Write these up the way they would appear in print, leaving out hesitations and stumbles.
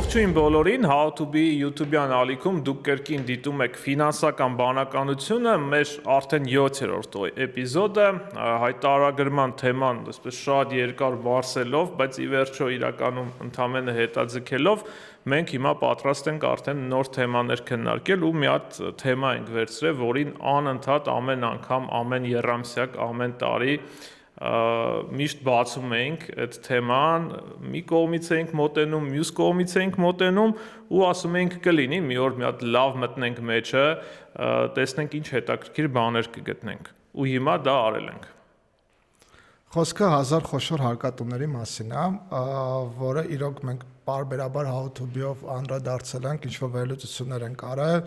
Ողջույն բոլորին, How to be YouTube-յան ալիքում դուք կրկին դիտում եք ֆինանսական բանականությունը, մեր արդեն 7-րդ էպիզոդը, հայտարարագրման թեման այսպես շատ երկար բարձելով, բայց ի վերջո իրականում ընդամենը հետաձգելով, մենք հիմա պատրաստ ենք արդեն նոր թեմաներ քննարկել ու մի հատ թեմա ենք վերցրել, որին անընդհատ ամեն անգամ, ամեն եռամսյակ, ամեն տարի միշտ բացում ենք այդ թեման, մի կողմից ենք մոտենում, մյուս կողմից ենք մոտենում ու ասում ենք կլինի մի օր մի հատ լավ մտնենք մեջը, տեսնենք ինչ հետաքրքիր բաներ կգտնենք ու հիմա դա արել ենք։ Խոսքը 1000 խոշոր հարկատուների մասին է, որը իրոք մենք պարբերաբար How to be-ով անդրադարձել ենք, ինչ-որ վերլուծություններ ենք արել,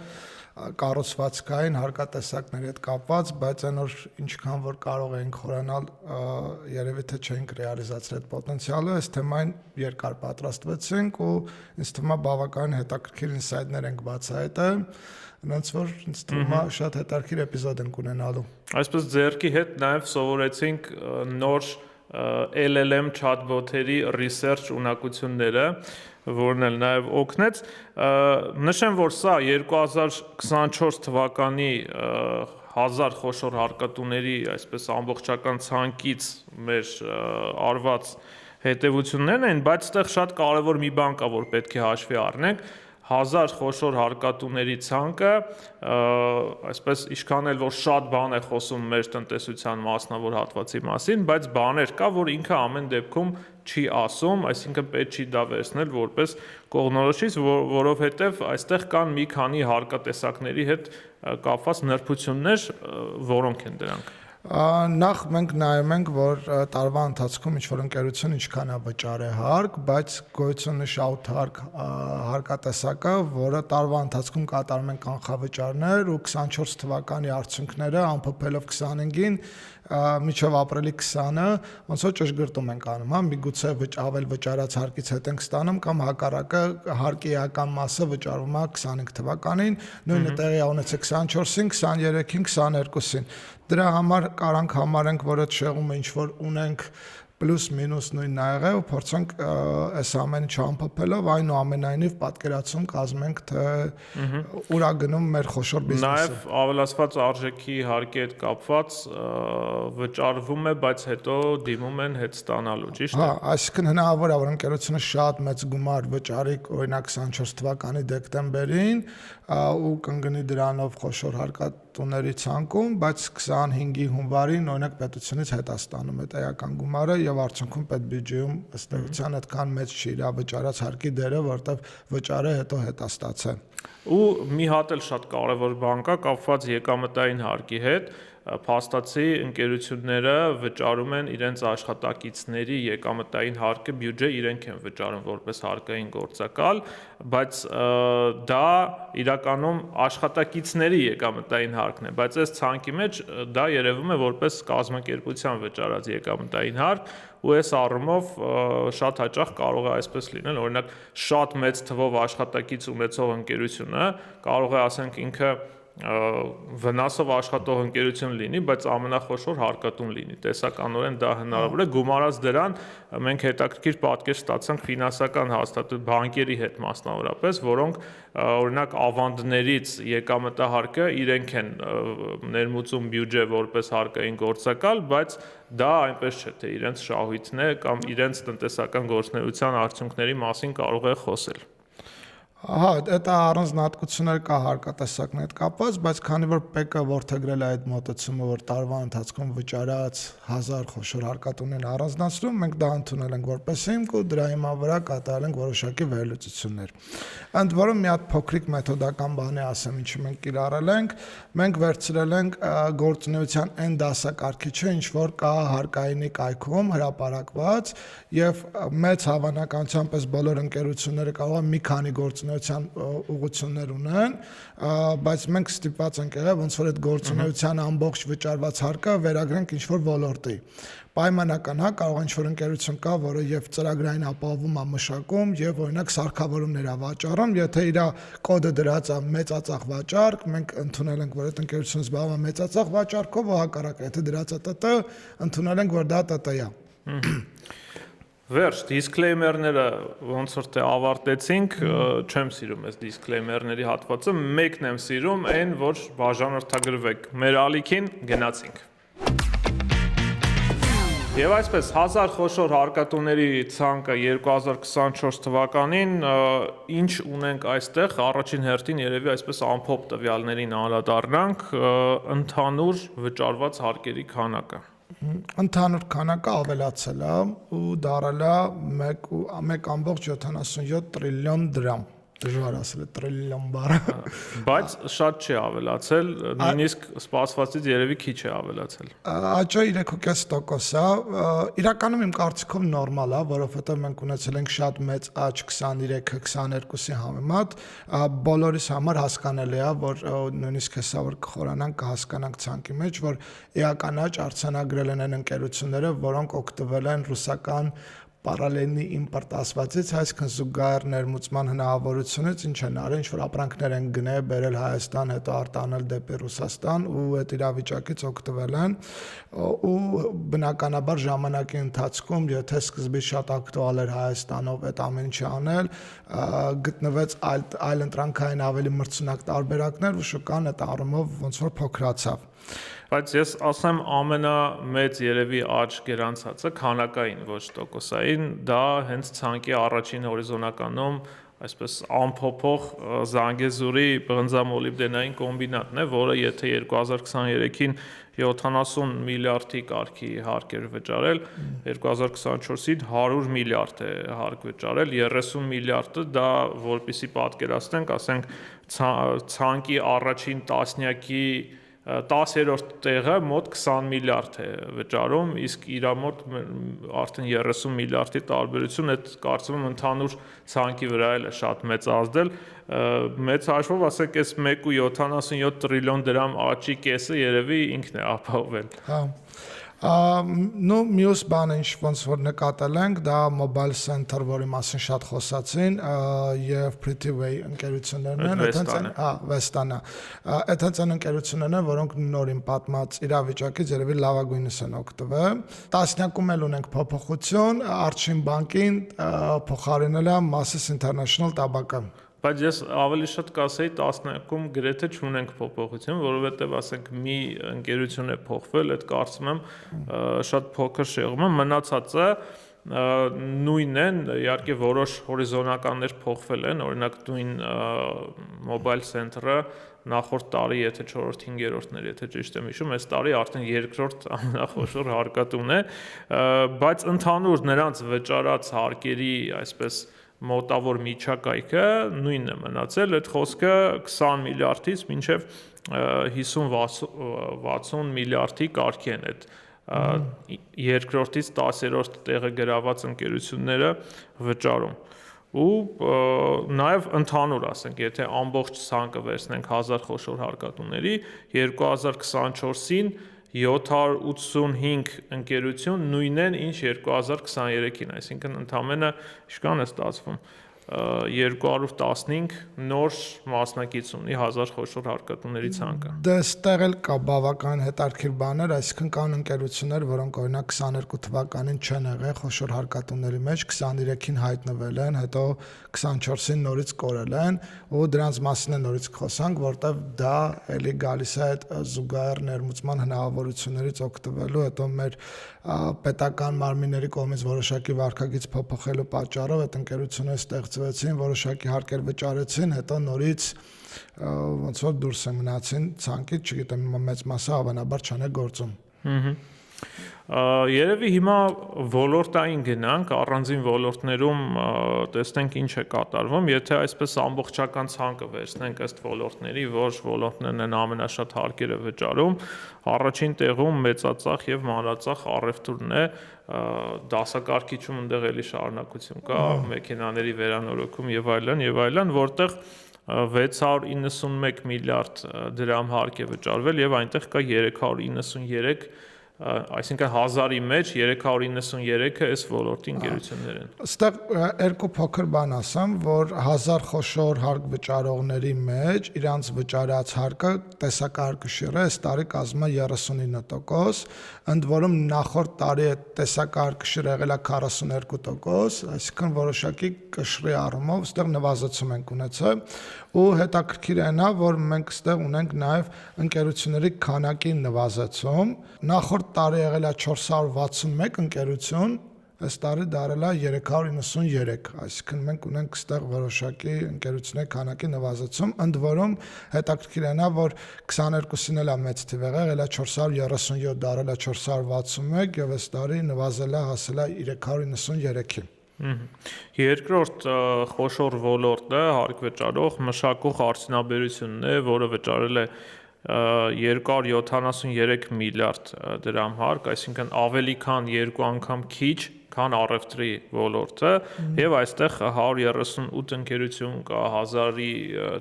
կառուցվածքային հարկատեսակների հետ կապված, բայց այն որ ինչքան որ կարող ենք խորանալ, երևի թե չենք ռեալիզացրել այդ պոտենցիալը, այս թեմային երկար պատրաստվեցինք ու ինձ թվում է բավականին հետաքրքիր ինսայթներ ենք բացահայտել, այնց որ ինձ թվում է շատ հետաքրքիր էպիզոդ ենք ունենալու։ Այսպես ձեռքի հետ նաև սովորեցինք նոր LLM chatbot-երի research ունակությունները, որն էլ նաև օգնեց։ Նշեմ, որ սա 2024 թվականի 1000 խոշոր հարկատուների այսպես ամբողջական ցանկից մեր արված հետևություններն են, բայց այդտեղ շատ կարևոր մի բան կա, որ պետք է հաշվի առնենք։ 1000 խոշոր հարկատուների ցանկը, այսպես ինչքան էլ որ շատ բան է խոսում մեր տնտեսության մասնավոր հատվածի մասին, բայց բաներ կա, որ ինքը ամեն դեպքում չի ասում, այսինքն պետք չի դա վերցնել որպես կողմնորոշիչ, որովհետև այստեղ կան մի քանի հարկատեսակների հետ կապված նրբություններ, որոնք են դրանք։ Նախ մենք նայում ենք, որ տարվա ընթացքում ինչ-որ ընկերություն ինչքան է վճարել հարկ, բայց գոյություն ունի շատ հարկատեսակը, որը տարվա ընթացքում կատարում են կանխավճարներ ու 24 թվականի արդյունքները ամփոփելով 25-ին միջով ապրիլի 20-ը ոնց որ ճշգրտում ենք անում, հա, միգուցե ավել վճարած հարկից հետ ենք ստանում կամ հակառակը հարկի էական մասը վճարվում է 25 թվականին, նույնը տեղի ունեցել 24-ին, 23-ին, 22-ին։ Դրա համար կարանք համարենք, որ այդ շեղումը ինչ որ ունենք պլյուս մինուս նույնն ա եղել ու փորձենք այս ամեն ինչը ամփոփելով այնուամենայնիվ պատկերացում կազմենք, թե ուր է գնում մեր խոշոր բիզնեսը։ Նաև ավելացված արժեքի հարկի հետ կապված վճարվում է, բայց հետո դիմում են հետ ստանալու, ճիշտ է։ Հա, այսինքն հնարավոր է, որ ընկերությունը շատ մեծ գումար վճարի, օրինակ 24 թվականի դեկտեմբերին ու կընկնի դրանով խոշոր հարկատուների ցանկում, բայց 25-ի հունվարին օրինակ պետությունից հետ է ստանում այդ էական գումարը եւ արդյունքում պետբյուջեում ըստ էության այդքան մեծ չի իր վճարած հարկի դերը, որտեվ վճարը հետո հետ է ստացել։ Ու մի հատ էլ շատ կարևոր բան կա կապված եկամտային հարկի հետ, փաստացի ընկերությունները վճարում են իրենց աշխատակիցների եկամտային հարկը, բյուջե իրենք են վճարում որպես հարկային գործակալ, բայց դա իրականում աշխատակիցների եկամտային հարկն է, բայց այս ցանկի մեջ դա երևում է որպես կազմակերպության վճարած եկամտային հարկ, ու այս առումով շատ հաճախ կարող է այսպես լինել, օրինակ շատ մեծ թվով աշխատակից ունեցող ընկերությունը կարող է ասենք ինքը վնասով աշխատող ընկերություն լինի, բայց ամենախոշոր հարկատուն լինի, տեսականորեն դա հնարավոր է, գումարած դրան մենք հետաքրքիր պատկեր ստացանք ֆինանսական հաստատություն բանկերի հետ մասնավորապես, որոնք օրինակ ավանդներից եկամտահարկը իրենք են ներմուծում բյուջե որպես հարկային գործակալ, բայց դա այնպես չէ, թե իրենց շահույթն է կամ իրենց տնտեսական գործունեության արդյունքների մասին կարող է խոսել։ Ահա, դա առանձնահատկություններ կա հարկատեսակների հետ կապված, բայց քանի որ ՊԵԿ-ը որդեգրել է այդ մոտեցումը, որ տարվա ընթացքում վճարած 1000 խոշոր հարկատուներին առանձնացնում, մենք դա ընդունել ենք որպես հիմք ու դրա հիման վրա կատարել ենք որոշակի վերլուծություններ։ Ընդ որում մի հատ փոքրիկ մեթոդական բան է ասեմ, ինչը մենք կիրառել ենք, մենք վերցրել ենք գործունեության այն դասակարգիչը, ինչ որ կա հարկայինի կայքում հրապարակված եւ մեծ հավանականությամբ բոլոր ընկերությունները կարող են մի քանի գործունեության ուղղություններ ունեն, բայց մենք ստիպված ենք եղել ոնց որ այդ գործունեության ամբողջ վճարված հարկը վերագրենք ինչ-որ ոլորտի։ Պայմանական, հա, կարող է ինչ-որ ընկերություն կա, որը եւ ծրագրային ապահովում է մշակում եւ օրինակ սարքավորումներ է վաճառում, եթե իր կոդը դրած է մեծածախ վաճառք, մենք ընդունել ենք, որ այդ ընկերությունը զբաղվում է մեծածախ վաճառքով, ու հակառակը, եթե դրած է ՏՏ, ընդունել ենք, որ դա ՏՏ է։ Վերջ, դիսկլեյմերները ոնց որ թե ավարտեցինք, չեմ սիրում այս դիսկլեյմերների հատվածը, մեկն եմ սիրում, այն որ բաժանորդագրվեք։ Մեր ալիքին գնացինք։ Եվ այսպես 1000 խոշոր հարկատուների ցանկը 2024 թվականին ինչ ունենք այստեղ, առաջին հերթին երևի այսպես ամփոփ տվյալներին անդրադառնանք, ընդհանուր վճարված հարկերի քանակը։ Ընդհանուր քանակը ավելացել է ու դարել է 1.77 տրիլիոն դրամ։ Դժվար ասել է տրիլիոն բառը։ Բայց շատ չի ավելացել, նույնիսկ սպասվածից երևի քիչ է ավելացել։ Աճը 3.5% է, իրականում իմ կարծիքով նորմալ է, որովհետև մենք ունեցել ենք շատ մեծ աճ 23-22-ի համեմատ, բոլորիս համար հասկանալի է, որ նույնիսկ հեսա որ կխորանանք, կհասկանանք ցանկի մեջ, որ էական աճ արձանագրել են այն ընկերությունները, որոնք օգտվել են ռուսական պարալելնի իմպորտ ասվածից, այսինքն զուգահեռ ներմուծման հնարավորությունից ինչ են արել, ինչ որ ապրանքներ են գնել, բերել Հայաստան, հետո արտանել դեպի Ռուսաստան ու այդ իրավիճակից օգտվել են ու բնականաբար ժամանակի ընթացքում, եթե սկզբից շատ ակտուալ էր Հայաստանով այդ ամեն ինչը անել, գտնվեց այլ ընտրանքային ավելի մրցունակ տարբերակներ ու շուկան այդ առումով ոնց որ փոքրացավ։ Բայց ես ասեմ ամենամեծ երևի աճ գերանցածը քանակային ոչ տոկոսային, դա հենց ցանկի առաջին հորիզոնականում այսպես ամփոփող Զանգեզուրի բրնձամոլիբդենային կոմբինատն է, որը եթե 2023-ին 70 միլիարդի կարգի հարկ էր վճարել, 2024-ին 100 միլիարդ է հարկ վճարել, 30 միլիարդը դա որպեսի պատկերացնենք, ասենք ցանկի առաջին տասնյակի 10-րդ տեղը մոտ 20 միլիարդ է վճարում, իսկ իր մոտ արդեն 30 միլիարդի տարբերություն, այդ կարծում եմ ընդհանուր ցանկի վրա էլ է շատ մեծ ազդել, մեծ հաշվով ասենք այս 1.77 տրիլիոն դրամ աճի կեսը երևի ինքն է ապահովել։ Հա։ Նո մյուս բանը ինչ ոնց որ նկատել ենք, դա Mobile Center, որի մասին շատ խոսացին, եւ Pretty-Way ընկերություններն են, Վեստանը։ Այդ հենց այն ընկերություններն են, որոնք նորին պատմած իրավիճակից երևի լավագույնս են օգտվել։ Տասնյակում էլ ունենք փոփոխություն, Arching բանկին փոխարինել է Masses International տաբակը։ Բայց ես ավելի շատ կասեի 10-ում գրեթե չունենք փոփոխություն, որովհետև ասենք մի ընկերություն է փոխվել, այդ կարծում եմ շատ փոքր շեղում է, մնացածը նույնն են, իհարկե որոշ հորիզոնականներ փոխվել են, օրինակ նույն Mobile Center-ը նախորդ տարի, եթե 4-5-րդն էր, եթե ճիշտ եմ հիշում, այս տարի արդեն երկրորդ ամենախոշոր հարկատուն է, բայց ընդհանուր նրանց վճարած հարկերի այսպես մոտավոր միջակայքը նույնն է մնացել, այդ խոսքը 20 միլիարդից մինչև 50-60 միլիարդի կարգի են այդ երկրորդից 10-րդ տեղը գրաված ընկերությունները վճարում։ Ու նաև ընդհանուր ասենք, եթե ամբողջ ցանկը վերցնենք 1000 խոշոր հարկատուների, 2024-ին 785 ընկերություն նույնն են, ինչ 2023-ին, այսինքն ընդամենը ինչքան է ստացվում 215 նոր մասնակից ունի 1000 խոշոր հարկատուների ցանկը։ Դե ստեղ էլ կա բավական հետաքրքիր բաներ, այսինքն կան ընկերություններ, որոնք օրինակ 22 թվականին չեն եղել խոշոր հարկատուների մեջ, 23-ին հայտնվել են, հետո 24-ին նորից կորել են, ու դրանց մասին է նորից խոսանք, որտեվ դա էլի գալիս է այդ զուգահեռ ներմուծման հնարավորություններից օգտվելու, հետո մեր պետական մարմինների կողմից որոշակի վարկագիծ փոփոխելու պատճառով այդ ընկերությունները ստեղծվեցին, որոշակի հարկեր վճարեցին, հետո նորից ոնց որ դուրս են մնացին ցանկից, չգիտեմ, մեծ մասը հավանաբար չան է գործում։ Երևի հիմա ոլորտային գնանք, առանձին ոլորտներում տեսնենք ինչ է կատարվում, եթե այսպես ամբողջական ցանկը վերցնենք ըստ ոլորտների, որ ոլորտներն են ամենաշատ հարկերը վճարում, առաջին տեղում մեծածախ եւ մանրածախ առևտուրն է, դասակարգիչում ընդեղ էլի շարունակություն կա, մեքենաների վերանորոգում եւ այլն, որտեղ 691 միլիարդ դրամ հարկ է վճարվել եւ այնտեղ կա 393 այսինքն 1000-ի մեջ 393-ը այս ոլորտի ընկերություններ են։ Այստեղ երկու փոքր բան ասեմ, որ 1000 խոշոր հարկ վճարողների մեջ իրանց վճարած հարկը տեսակարգշիռը այս տարի կազմում է 39%, ընդ որում նախորդ տարի այդ տեսակարգշիռը եղել է 42%, այսինքն որոշակի կշռի առումով այստեղ նվազեցում ենք ունեցել, ու հետաքրքիր է նա, որ մենք այստեղ ունենք նաև ընկերությունների քանակի նվազեցում, նախորդ տարի եղել է 461 ընկերություն, այս տարի դարել է 393, այսինքն մենք ունենք այստեղ որոշակի ընկերությունների քանակի նվազեցում, ընդ որում հետաքրքիր է նա, որ 22-ին էլ է մեծ թիվ եղել է 437, դարել է 461 եւ այս տարի նվազել է, հասել է 393-ի։ Երկրորդ խոշոր ոլորտը հարկ վճարող մշակող արդյունաբերությունն է, որը վճարել է 273 միլիարդ դրամ հարկ, այսինքն ավելի քան 2 անգամ քիչ, քան առևտրի ոլորտը, եւ այստեղ 138 ընկերություն կա 1000-ի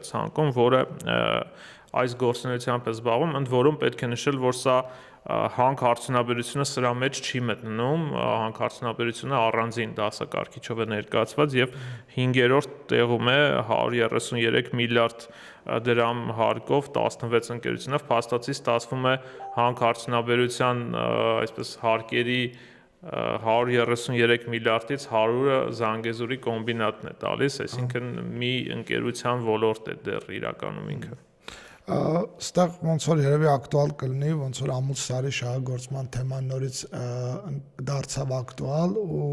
ցանկում, որը այս գործունեությամբ է զբաղվում, ընդ որում պետք է նշել, որ սա հանք արդյունաբերությունը սրա մեջ չի մտնում, հանք արդյունաբերությունը առանձին դասակարգիչով է ներկայացված եւ 5-րդ տեղում է 133 միլիարդ դրամ հարկով 16 ընկերությունով, փաստացի ստացվում է հանք արդյունաբերության այսպես հարկերի 133 միլիարդից 100-ը Զանգեզուրի կոմբինատն է տալիս, այսինքն մի ընկերության ոլորտ է դեռ իրականում ինքը։ Այստեղ ոնց որ երևի ակտուալ կլինի, ոնց որ ամուսարի շահագործման թեման նորից դարձավ ակտուալ ու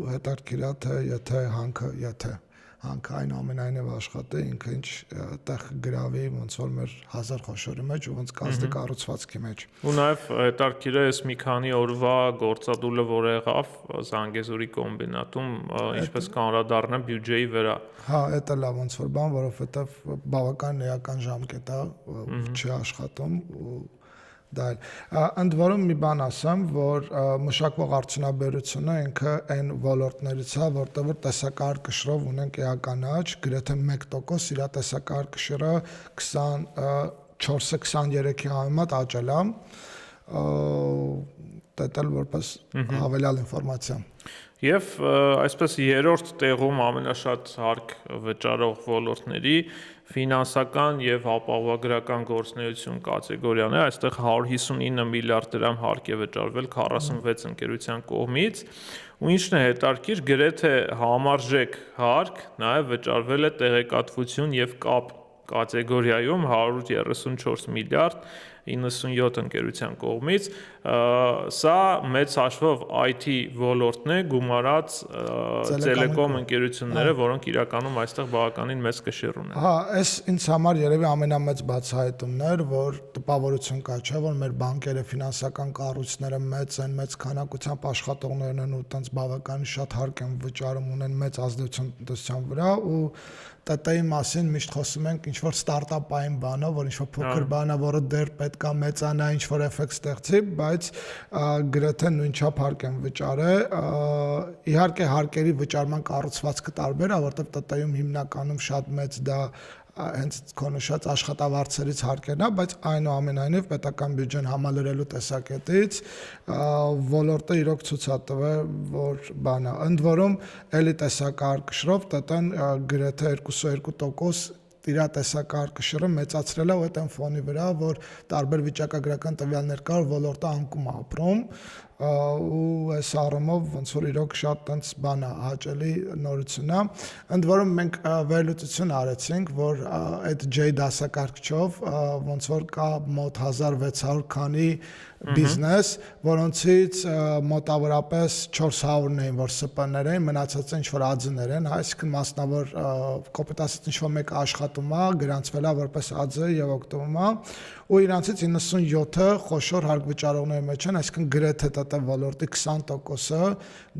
հետաքրքիր է թե եթե հանքը այնուամենայնիվ աշխատի, ինքը ինչ տեղ գրավի ոնց որ մեր 1000 խոշորի մեջ ու ոնց կազդի կառուցվածքի մեջ։ Ու նաև հետաքրքիր է այս մի քանի օրվա գործադուլը, որ եղավ Զանգեզուրի կոմբինատում, ինչպես կանրադառնա բյուջեի վրա։ Հա, դա լավ ոնց որ բան, որովհետև բավական էական ժամկետ է, չի աշխատում ու դա ընդ որում մի բան ասեմ, որ մշակվող արդյունաբերությունը ինքը այն ոլորտներից է, որտեղ որ տեսակարգշիռով ունենք էական աճ, գրեթե 1% իր տեսակարգշիռը 24-ը 23-ի համեմատ աճել է, դա էլ որպես հավելյալ ինֆորմացիա։ Եվ այսպես երրորդ տեղում ամենաշատ հարկ վճարող ոլորտների ֆինանսական եւ ապահովագրական գործունեություն կատեգորիան է, այստեղ 159 միլիարդ դրամ հարկ է վճարվել 46 ընկերության կողմից, ու ինչն է հետաքրքիր, գրեթե համարժեք հարկ նաեւ վճարվել է տեղեկատվություն եւ կապ կատեգորիայում 134 միլիարդ 97 ընկերության կողմից, սա մեծ հաշվով IT ոլորտն է, գումարած տելեկոմ ընկերությունները, որոնք իրականում այստեղ բավականին մեծ կշիռ ունեն։ Հա, այս ինձ համար երևի ամենամեծ բացահայտումն էր, որ տպավորություն կա, չէ՞, որ մեր բանկերը, ֆինանսական կառույցները մեծ են, մեծ քանակությամբ աշխատողներ են ու տենց բավականին շատ հարկ են վճարում, ունեն մեծ ազդեցություն տնտեսության վրա ու ՏՏ-ի մասին միշտ խոսում ենք ինչ-որ ստարտափային բանով, որ ինչ-որ փոքր բան է, որը դեռ պետք է մեծանա, ինչ-որ էֆեկտ ստեղծի, բայց գրեթե նույնչափ հարկ են վճարել։ Իհարկե հարկերի վճարման կառուցվածքը տարբեր է, որտեղ ՏՏ-ում հիմնականում շատ մեծ դա հենց քո նշած աշխատավարձերից հարկերն է, բայց այնուամենայնիվ պետական բյուջեն համալրելու տեսակետից ոլորտը իրոք ցույց է տվել, որ բանը, ընդ որում էլի տեսակարգշիռով ՏՏ-ն գրեթե 22% իր տեսակարգշիռը մեծացրել է ու այդ այն ֆոնի վրա, որ տարբեր վիճակագրական տվյալներ կար, ոլորտը անկում է ապրում ու այս առումով ոնց որ իրոք շատ տենց բան է, հաճելի նորություն է, ընդ որում մենք վերլուծություն արեցինք, որ այդ J դասակարգչով ոնց որ կա մոտ 1600 քանի բիզնես, որոնցից մոտավորապես 400-ն էին, որ ՍՊ-ներ էին, մնացածը ինչ-որ ԱՁ-ներ են, այսինքն մասնավոր կոպիտ ասած ինչ-որ մեկը աշխատում է, գրանցվել է որպես ԱՁ եւ օգտվում է, ու իրանցից 97-ը խոշոր հարկ վճարողների մեջ են, այսինքն գրեթե ՏՏ ոլորտի 20%-ը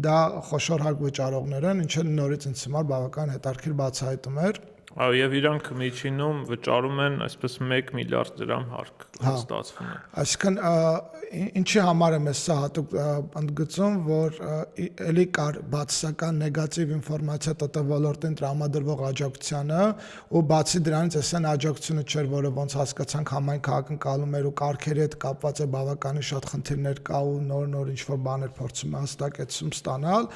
դա խոշոր հարկ վճարողներ են, ինչը նորից ինձ համար բավական հետաքրքիր բացահայտում էր։ Այո, եւ իրանք միջինում վճարում են այսպես 1 միլիարդ դրամ հարկ ստացվում է։ Այսինքն ինչի համար եմ սա հատուկ ընդգծում, որ էլի կար բացասական նեգատիվ ինֆորմացիա ՏՏ ոլորտին տրամադրվող աջակցությանը, ու բացի դրանից էսեն աջակցությունը չէր, որը ոնց հասկացանք համայն քաղաքընկալում էր ու կարգերի հետ կապված է բավականին շատ խնդիրներ կա ու նոր ինչ-որ բաներ փորձում է հստակեցում ստանալ,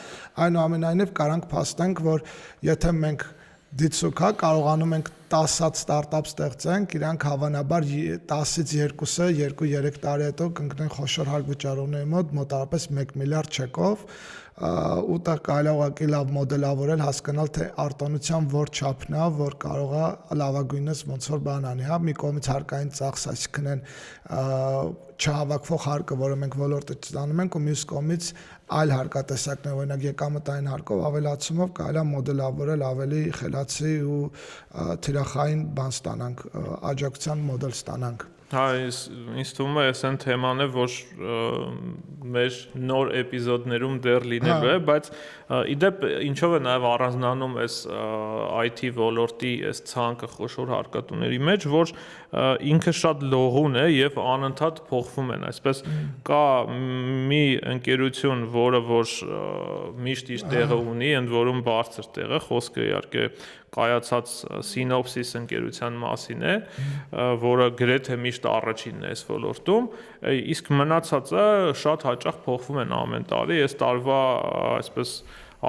այնուամենայնիվ կարանք փաստենք, որ եթե մենք դիցուկա կարողանում ենք 10 հատ ստարտափ ստեղծենք, իրանք հավանաբար 10-ից 2-ը 2-3 տարի հետո կընկնեն խոշոր հարկ վճարողների մոտ մոտավորապես 1 միլիարդ չեկով, ու դա կարելի է ուղղակի լավ մոդելավորել, հասկանալ թե արտոնության որ չափն է, որ կարող է լավագույնս ոնց որ բան անի, հա, մի կողմից հարկային ծախս, այսինքն են չհավաքվող հարկը, որը մենք ոլորտը ստանում ենք, ու մյուս կողմից այլ հարկատեսակներ, օրինակ եկամտային հարկով ավելացումով կարելի է մոդելավորել ավելի խելացի ու թիրախային բան ստանանք, աջակցության մոդել ստանանք։ Հա, ինձ թվում է, այս այն թեման է, որ մեր նոր էպիզոդներում դեռ լինելու է, բայց իդեպ ինչով է նաև առանձնանում այս IT ոլորտի այս ցանկը խոշոր հարկատուների մեջ, որ ինքը շատ լողուն է եւ անընդհատ փոխվում են, այսպես կա մի ընկերություն, որը որ միշտ իր տեղը ունի, ընդ որում բարձր տեղը, խոսքը իհարկե կայացած Synopsys ընկերության մասին է, որը գրեթե միշտ առաջինն է այս ոլորտում, իսկ մնացածը շատ հաճախ փոխվում են ամեն տարի, այս տարվա այսպես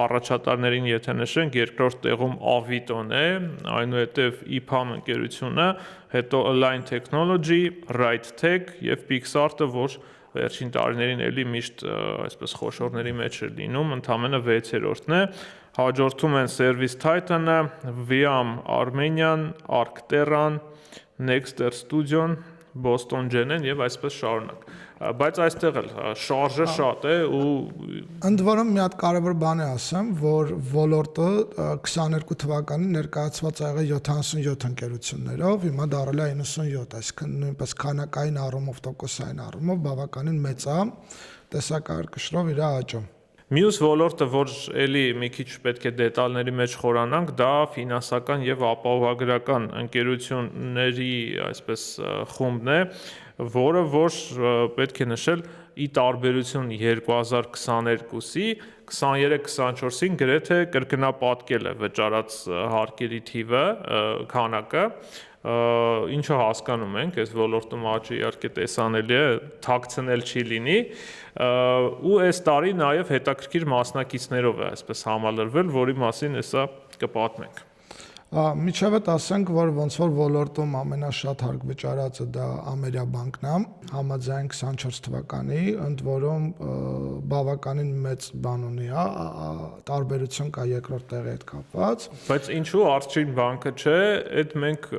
առաջատարներին եթե նշենք, երկրորդ տեղում Avito-ն է, այնուհետև EPAM ընկերությունը, հետո Align Technology, RightTech եւ PixArt-ը, որ վերջին տարիներին էլի միշտ այսպես խոշորների մեջ է լինում, ընդամենը 6-րդն է, հաջորդում են Service Titan-ը, Viam Armenian, Arcterran, Nexter Studio-ն, Boston Gen-ն եւ այսպես շարունակ։ Բայց այստեղ էլ շարժը շատ է ու ընդ որում մի հատ կարևոր բան է ասեմ, որ ոլորտը 22 թվականին ներկայացված ա եղել 77 ընկերություններով, հիմա դառել է 97, այսինքն նույնպես քանակային առումով, տոկոսային առումով բավականին մեծ է, տեսակարգշռով իր աճում։ Մյուս ոլորտը, որ էլի մի քիչ պետք է դետալների մեջ խորանանք, դա ֆինանսական եւ ապահովագրական ընկերությունների այսպես խումբն է, որը որ պետք է նշել ի տարբերություն 2022-ի 23-24-ին գրեթե կրկնապատկել է վճարած հարկերի թիվը, քանակը, ինչը հասկանում ենք, այս ոլորտում աճը իհարկե տեսանելի է, թաքցնել չի լինի, ու այս տարի նաև հետաքրքիր մասնակիցներով է այսպես համալրվել, որի մասին հեսա կպատմենք։ Միջավայր ասենք, որ ոնց որ ոլորտում ամենաշատ հարկ վճարածը դա Ամերիաբանկն է, համաձայն 24 թվականի, ընդ որում բավականին մեծ բան ունի, տարբերություն կա երկրորդ տեղի հետ կապված։ Բայց ինչու Արչին բանկը չէ, այդ մենք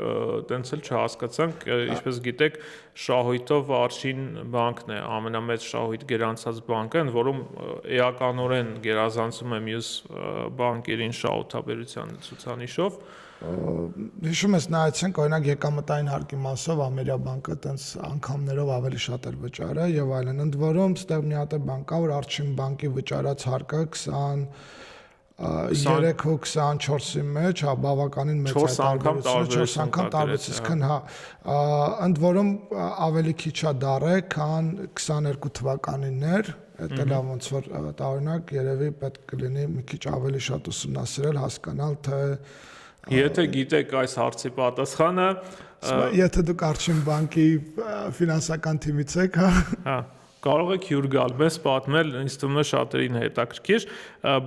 տենց էլ չհասկացանք, ինչպես գիտեք, շահույթով Արչին բանկն է ամենամեծ շահույթ գերանցած բանկը, ընդ որում էականորեն գերազանցում է մյուս բանկերին շահութաբերության ցուցանիշով։ Հիշում ես նայեցինք, օրինակ եկամտային հարկի մասով Ամերիաբանկը տենց անգամներով ավելի շատ էր վճարը եւ այլն, ընդ որում ստեղ մի հատ բան կա, որ Արչին բանկի վճարած հարկը 23 ու 24-ի մեջ, հա, բավականին մեծ է տարբերությունը, 4 անգամ տարբերություն, հա, ընդ որում ավելի քիչ է դառը, քան 22 թվականին էր, դա լավ ոնց որ տարօրինակ երևի պետք կլինի մի քիչ ավելի շատ ուսումնասիրել, հասկանալ թե Եթե գիտեք այս հարցի պատասխանը, եթե դուք Արչին բանկի ֆինանսական թիմից եք, հա, կարող եք հյուր գալ, մեզ պատմել, ինձ թվում է շատերին հետաքրքիր,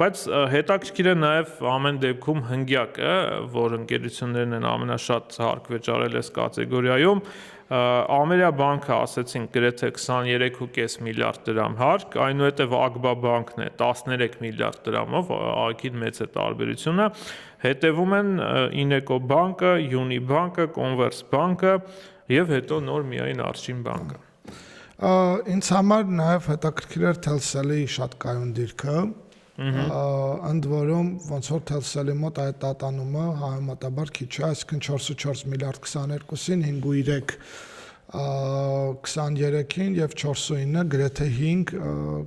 բայց հետաքրքիր է նաև ամեն դեպքում հնգյակը, որ ընկերություններն են ամենաշատ հարկ վճարել այս կատեգորիայում, Ամերիաբանկը ասեցինք գրեթե 23.5 միլիարդ դրամ հարկ, այնուհետև Ագբա բանկն է 13 միլիարդ դրամով, ակին մեծ է տարբերությունը, հետևում են Ինեկո բանկը, Յունի բանկը, Կոնվերս բանկը եւ հետո նոր միայն Արչին բանկը։ Ինձ համար նաև հետաքրքիր էր Telcel-ի շատ կայուն դիրքը, ընդ որում ոնց որ Telcel-ի մոտ այդ տատանումը համեմատաբար քիչ է, այսինքն 4.4 միլիարդ 22-ին 5.3 23-ին եւ 4-9-ը գրեթե 5,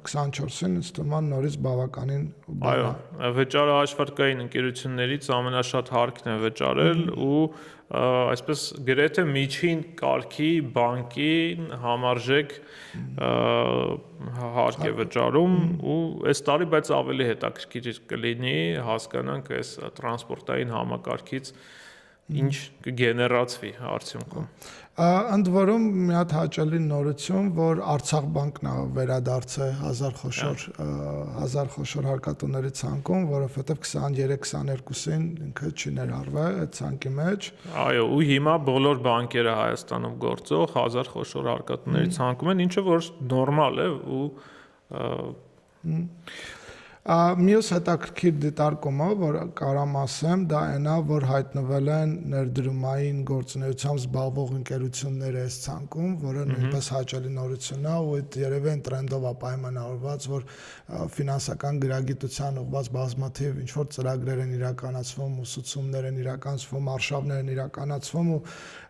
24-ին ինձ թվում է նորից բավականին Այո, վճարը հաշվարկային ընկերություններից ամենաշատ հարկն է վճարել ու այսպես գրեթե միջին կարգի բանկին համարժեք հարկ է վճարում ու այս տարի բայց ավելի հետաքրքիր կլինի հասկանանք այս տրանսպորտային համակարգից ինչ կգեներացվի արդյունքում։ Ընդ որում մի հատ հաճելի նորություն, որ Արցախ բանկն է վերադարձել 1000 խոշոր հարկատուների ցանկում, որովհետև 23-22-ին ինքը չի ներառվել այդ ցանկի մեջ։ Այո, ու հիմա բոլոր բանկերը Հայաստանում գործող 1000 խոշոր հարկատուների ցանկում են, ինչը որ նորմալ է ու Մյուս հետաքրքիր դիտարկումը, որ կարամ ասեմ, դա այնա, որ հայտնվել են ներդրումային գործունեությամբ զբաղվող ընկերություններ այս ցանկում, որը նույնպես հաճելի նորություն է ու այդ երևի այն տրենդով է պայմանավորված, որ ֆինանսական գրագիտության ուղղված բազմաթիվ ինչ-որ ծրագրեր են իրականացվում, ուսուցումներ են իրականացվում, արշավներ են իրականացվում ու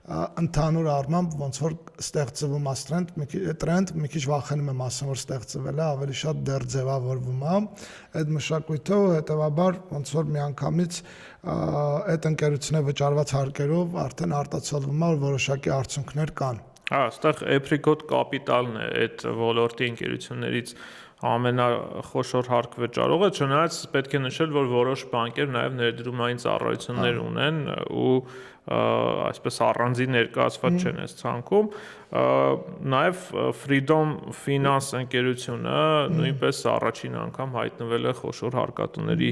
ընդհանուր առմամբ ոնց որ ստեղծվում է տրենդ, մի քիչ վախենում եմ ասեմ, որ ստեղծվել է, ավելի շատ դեռ ձևավորվում է այդ մշակույթը, հետևաբար ոնց որ միանգամից այդ ընկերությունների վճարված հարկերով արդեն արտացոլվում է, որ որոշակի արդյունքներ կան։ Հա, այստեղ Apricot Capital-ն է այդ ոլորտի ընկերություններից ամենախոշոր հարկ վճարողը, չնայած պետք է նշել, որ որոշ բանկեր նաև ներդրումային ծառայություններ ունեն ու այսպես առանձին ներկայացված չեն այս ցանկում, նաև Freedom Finance ընկերությունը նույնպես առաջին անգամ հայտնվել է խոշոր հարկատուների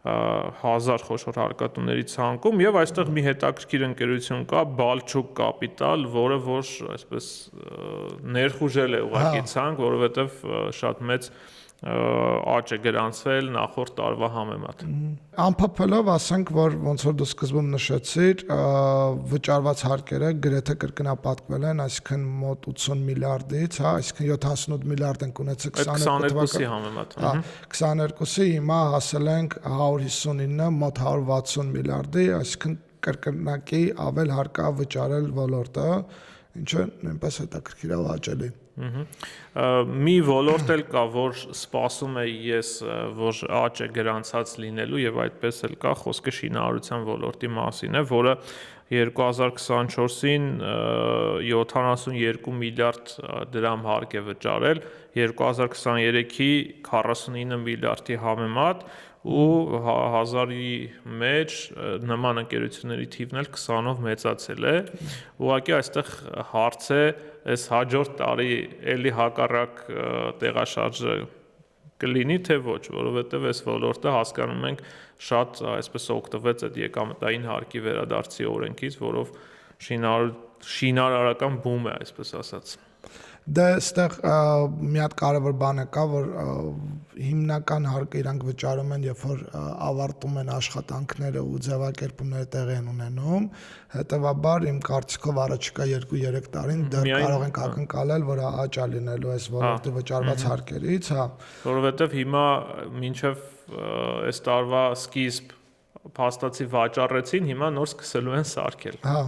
1000 խոշոր հարկատուների ցանկում եւ այստեղ մի հետաքրքիր ընկերություն կա Balchuk Capital, որը որ այսպես ներխուժել է ուղղակի ցանկ, որովհետեւ շատ մեծ աճ է գրանցվել նախորդ տարվա համեմատ։ Ամփոփելով ասենք, որ ոնց որ դու սկզբում նշեցիր, վճարված հարկերը գրեթե կրկնապատկվել են, այսինքն մոտ 80 միլիարդից, հա, այսինքն 78 միլիարդ ենք ունեցել 22-ի համեմատ։ 22-ի հիմա հասել ենք 159, մոտ 160 միլիարդի, այսինքն կրկնակի ավել հարկ է վճարել ոլորտը, ինչը նույնպես հետաքրքիր է ու հաճելի։ Մի ոլորտ էլ կա, որ սպասում է ես, որ աճ է գրանցած լինելու եւ այդպես էլ կա, խոսքը շինարարության ոլորտի մասին է, որը 2024-ին 72 միլիարդ դրամ հարկ է վճարել, 2023-ի 49 միլիարդի համեմատ ու 1000-ի մեջ նման ընկերությունների թիվն էլ 20-ով մեծացել է։ Ուղղակի այստեղ հարց է այս հաջորդ տարի էլի հակառակ տեղաշարժը կլինի թե ոչ, որովհետև այս ոլորտը հասկանում ենք շատ այսպես օգտվեց այդ եկամտային հարկի վերադարձի օրենքից, որով շինարարական բում է, այսպես ասած։ Դե այստեղ մի հատ կարևոր բան կա, որ հիմնական հարկը իրանք վճարում են, երբ որ ավարտում են աշխատանքները ու ձևակերպումները տեղի են ունենում, հետևաբար իմ կարծիքով առաջիկա 2-3 տարին դեռ կարող ենք ակնկալել, որ աճ է լինելու այս ոլորտի վճարված հարկերից, հա, որովհետև հիմա մինչև այս տարվա սկիզբ փաստացի վաճառեցին, հիմա նոր սկսելու են սարքել։ Հա։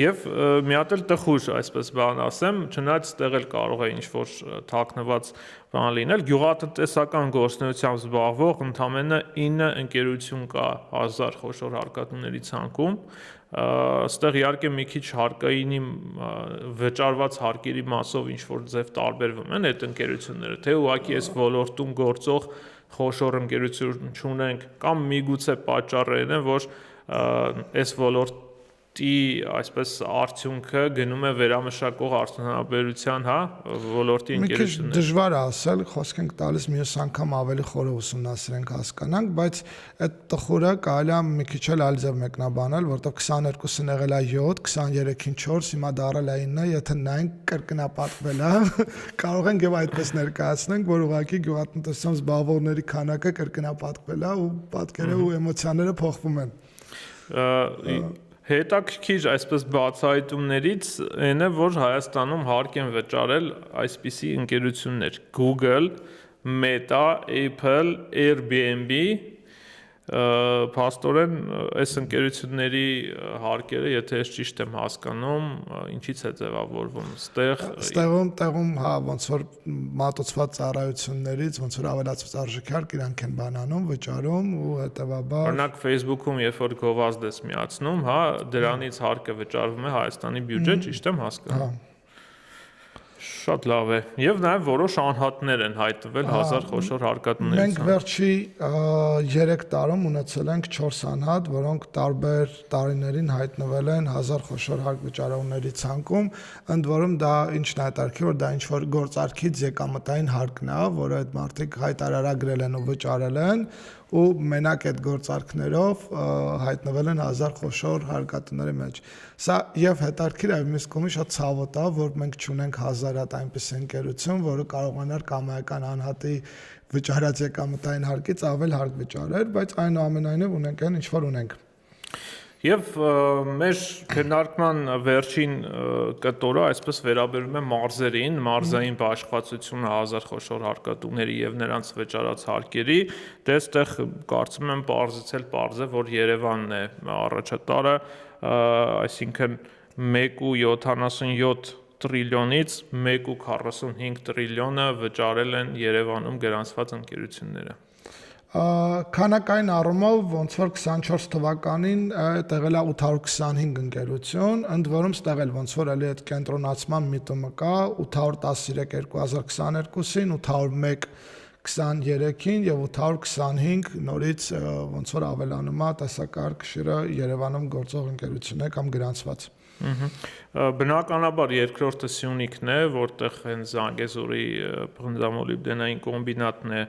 Եվ մի հատ էլ տխուր, այսպես բան ասեմ, չնայած այդտեղ էլ կարող է ինչ-որ թաքնված բան լինել, գյուղատնտեսական գործունեությամբ զբաղվող ընդամենը 9 ընկերություն կա 1000 խոշոր հարկատուների ցանկում, այստեղ իհարկե մի քիչ հարկայինի վճարված հարկերի մասով ինչ-որ ձև տարբերվում են այդ ընկերությունները, թե ուղղակի այս ոլորտում գործող խոշոր ընկերություն չունենք կամ միգուցե պատճառներն են, որ այս ոլորտ այսպես արդյունքը գնում է վերամշակող արդյունաբերության, հա, ոլորտի ընկերություններ։ Մի քիչ դժվար է ասել, խոսք ենք տալիս մյուս անգամ ավելի խորը ուսումնասիրենք, հասկանանք, բայց այդ տխուրը կարելի է մի քիչ էլ այլ ձև մեկնաբանել, որտեղ 22-ին եղել է 7, 23-ին 4, հիմա դարել է 9, եթե նայենք կրկնապատկվել է, կարող ենք եւ այդպես ներկայացնենք, որ ուղղակի գյուղատնտեսությամբ զբաղվողների քանակը կրկնապատկվել է ու պատկերը ու էմոցիաները փոխվում են։ Հետաքրքիր այսպես բացահայտումներից այն է, որ Հայաստանում հարկ են վճարել այսպիսի ընկերություններ՝ Google, Meta, Apple, Airbnb, Փաստորեն այս ընկերությունների հարկերը, եթե ես ճիշտ եմ հասկանում, ինչից է ձևավորվում տեղում հա ոնց որ մատուցված ծառայություններից ոնց որ ավելացված արժեքի հարկ իրանք են բանանում, վճարում ու հետեւաբար օրինակ Facebook-ում երբ որ գովազդ ես միացնում, հա, դրանից հարկը վճարվում է Հայաստանի բյուջե, ճիշտ եմ հասկանում։ Շատ լավ է։ Եվ նաև որոշ անհատներ են հայտնվել 1000 խոշոր հարկատուներից։ Մենք վերջի 3 տարում ունեցել ենք 4 անհատ, որոնք տարբեր տարիներին հայտնվել են 1000 խոշոր հարկ վճարողների ցանկում, ընդ որում դա ինչն է հետաքրքիր, որ դա ինչ որ գործարքից եկամտային հարկն է, որը այդ մարդիկ հայտարարագրել են ու վճարել են ու մենակ այդ գործարքներով հայտնվել են 1000 խոշոր հարկատուների մեջ։ Սա եւ հետաքրքիր է մյուս կողմից շատ ցավոտ է, որ մենք չունենք 1000 հատ այնպես ընկերություն, որը կարողանար կամայական անհատի վճարած եկամտային հարկից ավել հարկ վճարել, բայց այնուամենայնիվ ունենք այն ինչ որ ունենք։ Եվ մեր քննարկման վերջին կտորը այսպես վերաբերում է մարզերին, մարզային բաշխվածությունը 1000 խոշոր հարկատուների եւ նրանց վճարած հարկերի, դե այստեղ կարծում եմ պարզ է, որ Երևանն է առաջատարը, այսինքն 1.77 տրիլիոնից 1.45 տրիլիոնը վճարել են Երևանում գրանցված ընկերությունները։ Քանակային առումով ոնց որ 24 թվականին տեղել է 825 ընկերություն, ընդ որում ստեղել ոնց որ էլի այդ կենտրոնացման միտումը կա 813-2022-ին, 801 23-ին եւ 825 նորից ոնց որ ավելանում է տեսակարգ շիրը Երևանում գործող ընկերություններ կամ գրանցված։ Բնականաբար երկրորդը Սյունիքն է, որտեղ հենց Զանգեզուրի բնզամոլիբդենային կոմբինատն է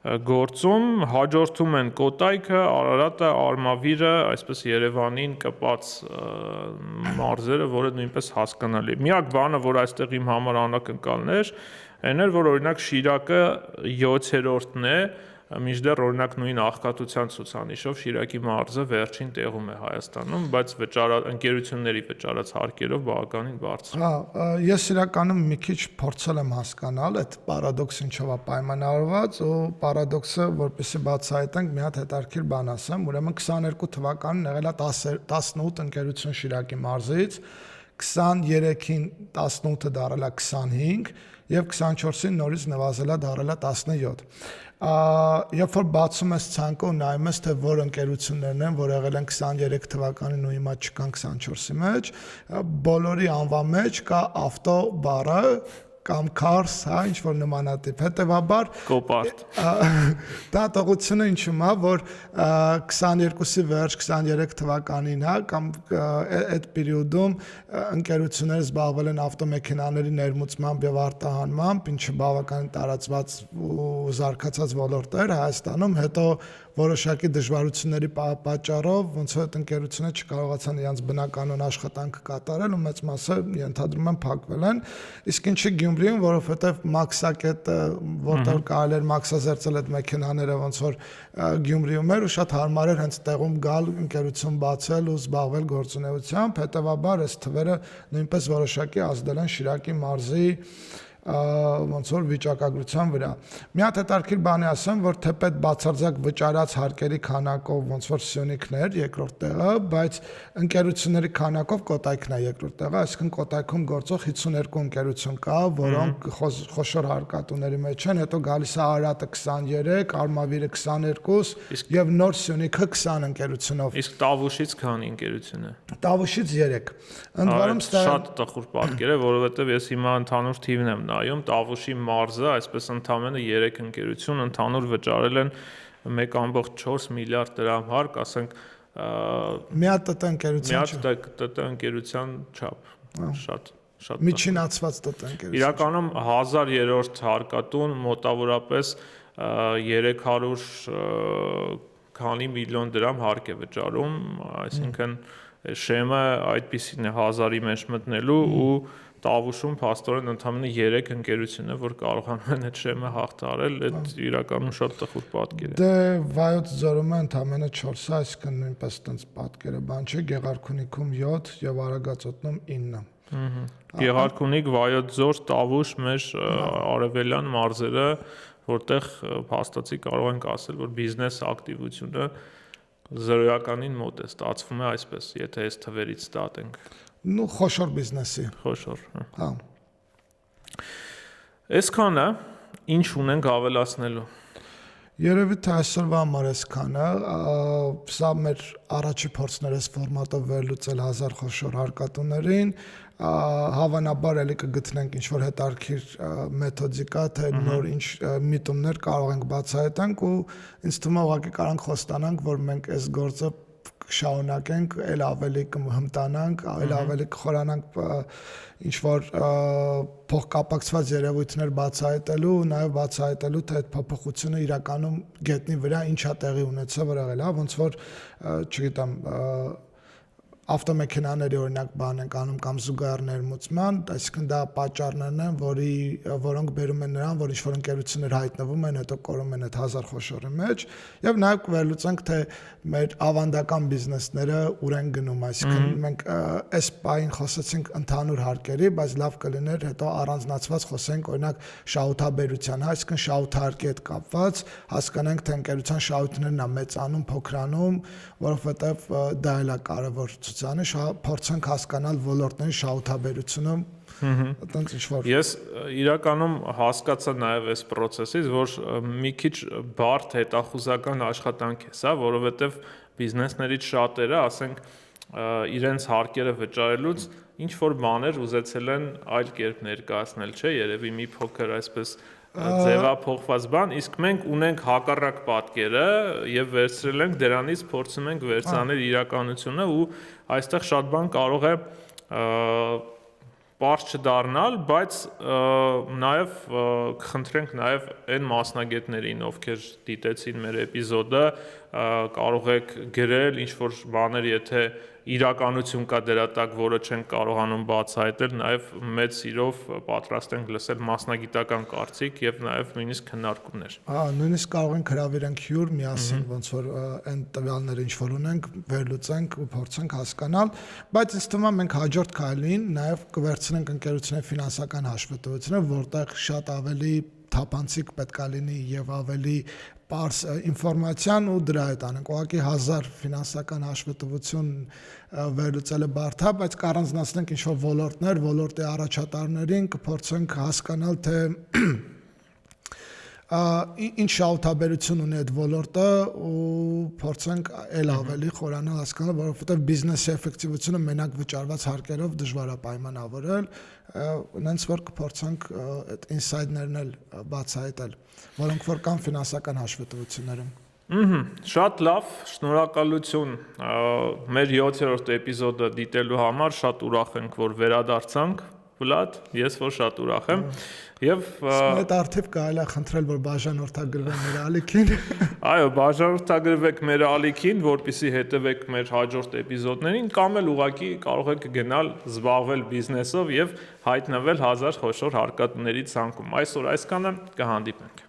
գործում, հաջորդում են Կոտայքը, Արարատը, Արմավիրը, այսպես Երևանին կպած մարզերը, որը նույնպես հասկանալի է։ Միակ բանը, որ այստեղ իմ համար անակնկալն էր, այն էր, որ օրինակ Շիրակը 7-րդն է, մինչդեռ օրինակ նույն աղքատության ցուցանիշով Շիրակի մարզը վերջին տեղում է Հայաստանում, բայց ընկերությունների վճարած հարկերով բավականին բարձր։ Հա, ես իրականում մի քիչ փորձել եմ հասկանալ այդ պարադոքսը ինչով է պայմանավորված, ու պարադոքսը, որպեսզի բացահայտենք, մի հատ հետաքրքիր բան ասեմ, ուրեմն 22 թվականին եղել է 18 ընկերություն Շիրակի մարզից, 23-ին 18-ը դարել է 25 եւ 24-ին նորից նվազել է դարել է 17։ Երբ որ բացում ես ցանկը ու նայում ես թե որ ընկերություններն են, որ եղել են 23 թվականին ու հիմա չկան 24-ի մեջ, բոլորի անվան մեջ կա ավտո բառը կամ cars, հա, ինչ որ նմանատիպ։ Հետևաբար կոպարտ։ Դա տողությունը ինչու՞մ է, որ 22-ի վերջ 23 թվականին, հա, կամ այդ պերիոդում ընկերությունները զբաղվել են ավտոմեքենաների ներմուծմամբ եւ արտահանմամբ, ինչը բավականին տարածված ու զարգացած ոլորտ էր Հայաստանում, հետո որոշակի դժվարությունների պատճառով ոնց որ այդ ընկերությունները չկարողացան իրենց բնականon աշխատանքը կատարել ու մեծ մասը ենթադրում եմ փակվել են, իսկ ինչի Գյումրիում, որովհետև մաքսակետը, որտեղ կարելի էր մաքսազերծել այդ մեքենաները, ոնց որ Գյումրիում էր ու շատ հարմար էր հենց տեղում գալ ընկերություն բացել ու զբաղվել գործունեությամբ, հետևաբար այս թվերը նույնպես որոշակի ազդել են Շիրակի մարզի ոնց որ վիճակագրության վրա։ Մի հատ հետաքրքիր բան ասեմ, որ թեպետ բացարձակ վճարած հարկերի քանակով ոնց որ Սյունիքն էր երկրորդ տեղը, բայց ընկերությունների քանակով Կոտայքն է երկրորդ տեղը, այսինքն Կոտայքում գործող 52 ընկերություն կա, որոնք խոշոր հարկատուների մեջ են, հետո գալիս է Արարատը 23, Արմավիրը 22 եւ նոր Սյունիքը 20 ընկերությունով։ Իսկ Տավուշից քանի ընկերություն է։ Տավուշից 3։ Ընդ որում շատ տխուր պատկեր է, որովհետեւ ես հիմա ընդհանուր թիվն եմ նայում, Տավուշի մարզը, այսպես ընդամենը 3 ընկերություն ընդհանուր վճարել են 1.4 միլիարդ դրամ հարկ, ասենք մի հատ ՏՏ ընկերության, մի հատ ՏՏ ընկերության չափ, շատ միջինացված ՏՏ ընկերություն։ Իրականում 1000-րդ հարկատուն մոտավորապես 300 քանի միլիոն դրամ հարկ է վճարում, այսինքն շեմը այդպիսին է 1000-ի մեջ մտնելու ու Տավուշում փաստորեն ընդամենը 3 ընկերություն է, որ կարողանում են այդ շեմը հաղթահարել, այդ իրականում շատ տխուր պատկեր է։ Դե Վայոց ձորում ընդամենը 4, այսինքն նույնպես տենց պատկերը բան չէ, Գեղարքունիքում 7 եւ Արագածոտնում 9։ Գեղարքունիք, Վայոց ձոր, Տավուշ մեր արևելյան մարզերը որտեղ փաստացի կարող ենք ասել, որ բիզնես ակտիվությունը 0-ականին մոտ է, ստացվում է այսպես, եթե այս թվերից ստատենք։ Ну, խոշոր բիզնեսի։ Խոշոր, հա։ Այսքանը ինչ ունենք ավելացնելու։ Երևի թե այսօրվա համար այսքանը, սա մեր առաջի փորձն էր այս ֆորմատով վերլուծել 1000 խոշոր հարկատուներին, հավանաբար էլի կգտնենք ինչ-որ հետարքիր մեթոդիկա, թե նոր ինչ միտումներ կարող ենք բացահայտենք ու ինձ թվում է ուղղակի կարող ենք խոստանանք, որ մենք այս գործը շարունակենք, այլ ավելի կհմտանանք, այլ ավելի կխորանանք ինչ-որ փոխկապակցված երևույթներ բացահայտելու, նաև բացահայտելու, թե այդ փոփոխությունը իրականում գետնի վրա ինչա տեղի ունեցավ եղել, ոնց որ, չգիտեմ, ավտոմեքենաների օրինակ բան ենք անում կամ զուգահեռ ներմուծման, այսինքն դա պատճառներն են, որոնք բերում են նրան, որ ինչ-որ ընկերություններ հայտնվում են, հետո կորում են այդ 1000 խոշորի մեջ, եւ նաեւ կվերլուծենք, թե մեր ավանդական բիզնեսները ուր են գնում, այսինքն մենք այս պահին խոսեցինք ընդհանուր հարկերի, բայց լավ կլիներ հետո առանձնացված խոսենք օրինակ շահութաբերության, այսինքն շահութարկի հետ կապված, հասկանանք, թե ընկերության շահույթներն է մեծանում, փոքրանում, որովհետեւ դա էլ է կարևոր ցուցանի, փորձենք հասկանալ ոլորտների շահութաբերությունը, այդտենց ինչ-որ։ Ես իրականում հասկացա նաև այս process-ից, որ մի քիչ բարդ հետախուզական աշխատանք է սա, որովհետև բիզնեսներից շատերը, ասենք, իրենց հարկերը վճարելուց ինչ որ բաներ ուզեցել են այլ կերպ ներկայացնել, չէ, երևի մի փոքր այսպես ձևափոխված բան, իսկ մենք ունենք հակառակ պատկերը եւ վերցրել ենք դրանից փորձում ենք վերցնել իրականությունը ու այստեղ շատ բան կարող է պարզ չդառնալ, բայց նաև կխնդրենք նաև այն մասնագետներին, ովքեր դիտեցին մեր էպիզոդը, կարող եք գրել ինչ-որ բաներ, եթե իրականություն կա դրա տակ, որը չենք կարողանում բացահայտել, նաև մեծ սիրով պատրաստ ենք լսել մասնագիտական կարծիք եւ նաև նույնիսկ քննարկումներ։ Նույնիսկ կարող ենք հրավիրենք հյուր միասին, ոնց որ այն տվյալները ինչ որ ունենք, վերլուծենք ու փորձենք հասկանալ, բայց ինձ թվում է մենք հաջորդ քայլին նաև կվերցնենք ընկերությունների ֆինանսական հաշվետվությունը, որտեղ շատ ավելի թափանցիկ պետք է լինի եւ ավելի պարզ ինֆորմացիան ու դրա հետ անենք։ Ուղղակի 1000 ֆինանսական հաշվետվություն վերլուծելը բարդ է, բայց կառանձնացնենք ինչ-որ ոլորտներ, ոլորտի առաջատարներին կփորձենք հասկանալ, թե ինչ շահութաբերություն ունի այդ ոլորտը ու փորձենք այլ ավելի խորանալ հասկանալ, որովհետև բիզնեսի էֆեկտիվությունը մենակ վճարված հարկերով դժվար է պայմանավորել, այնց որ կփորձենք այդ ինսայդներն էլ բացահայտել, որոնք որ կան ֆինանսական հաշվետվություններում։ Շատ լավ, շնորհակալություն մեր 7-րդ էպիզոդը դիտելու համար, շատ ուրախ ենք, որ վերադարձանք, Վլադ, ես որ շատ ուրախ եմ։ Եվ այդ արդյոք կարելի է խնդրել, որ բաժանորդագրվեն մեր ալիքին։ Այո, բաժանորդագրվեք մեր ալիքին, որպեսզի հետևեք մեր հաջորդ էպիզոդներին, կամ էլ ուղղակի կարող եք գնալ զբաղվել բիզնեսով եւ հայտնվել 1000 խոշոր հարկատուների ցանկում։ Այսօր այսքանը, կհանդիպենք։